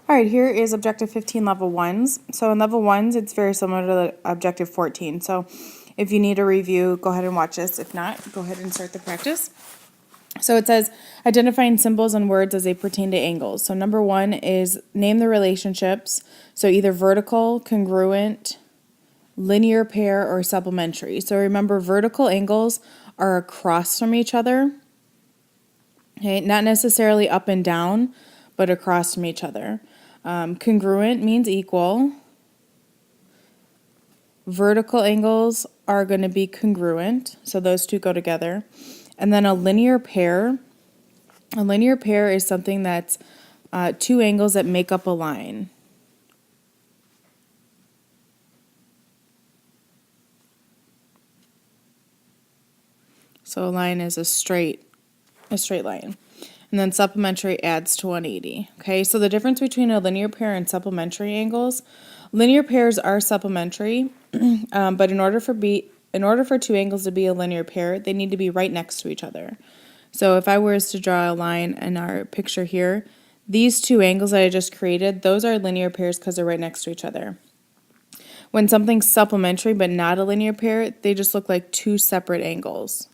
All right, here is Objective 15 Level 1s. So in Level 1s, it's very similar to the Objective 14. So if you need a review, go ahead and watch this. If not, go ahead and start the practice. So it says, identifying symbols and words as they pertain to angles. So number 1 is name the relationships. So either vertical, congruent, linear pair, or supplementary. So remember, vertical angles are across from each other. Okay, not necessarily up and down, but across from each other. Congruent means equal. Vertical angles are going to be congruent, so those two go together. And then a linear pair. A linear pair is something that's two angles that make up a line. So a line is a straight line. And then supplementary adds to 180. Okay, so the difference between a linear pair and supplementary angles, linear pairs are supplementary, but in order for two angles to be a linear pair, they need to be right next to each other. So if I was to draw a line in our picture here, these two angles that I just created, those are linear pairs because they're right next to each other. When something's supplementary but not a linear pair, they just look like two separate angles.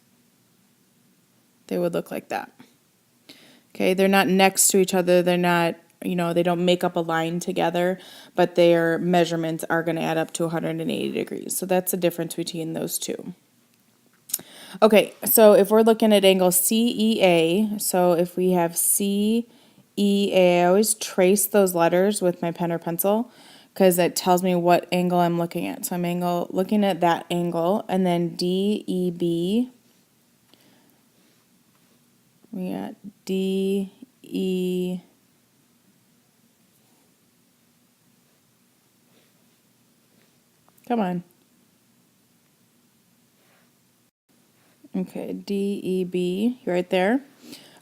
They would look like that. Okay, they're not next to each other, they're not, they don't make up a line together, but their measurements are going to add up to 180 degrees. So that's the difference between those two. Okay, so if we're looking at angle CEA, so if we have CEA, I always trace those letters with my pen or pencil because it tells me what angle I'm looking at. So I'm looking at that angle, and then DEB. We got DE. Come on. Okay, DEB, right there.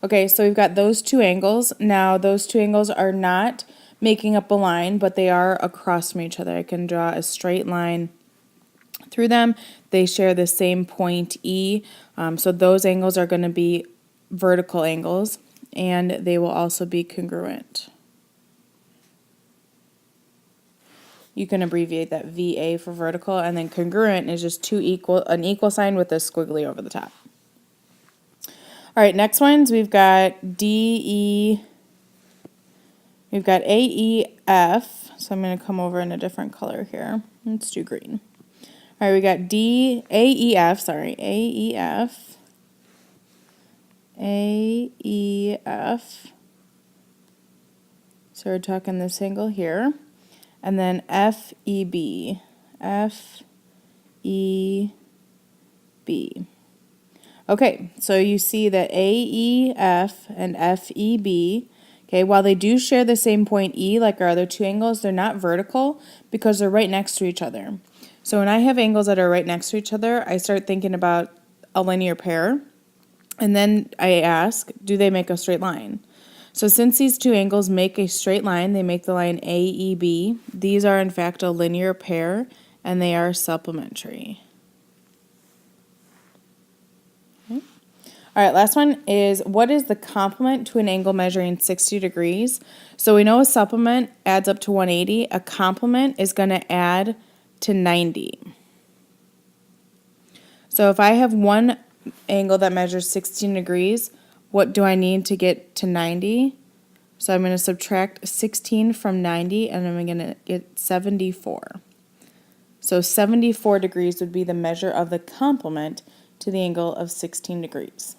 Okay, so we've got those two angles. Now, those two angles are not making up a line, but they are across from each other. I can draw a straight line through them. They share the same point E, so those angles are going to be vertical angles, and they will also be congruent. You can abbreviate that VA for vertical, and then congruent is just an equal sign with a squiggly over the top. All right, next ones, we've got AEF, so I'm going to come over in a different color here. Let's do green. All right, we got AEF. So we're talking this angle here. And then FEB. Okay, so you see that AEF and FEB, okay, while they do share the same point E like our other two angles, they're not vertical because they're right next to each other. So when I have angles that are right next to each other, I start thinking about a linear pair, and then I ask, do they make a straight line? So since these two angles make a straight line, they make the line AEB. These are in fact a linear pair, and they are supplementary. Okay. All right, last one is, what is the complement to an angle measuring 60 degrees? So we know a supplement adds up to 180. A complement is going to add to 90. So if I have one angle that measures 16 degrees, what do I need to get to 90? So I'm going to subtract 16 from 90, and I'm going to get 74. So 74 degrees would be the measure of the complement to the angle of 16 degrees.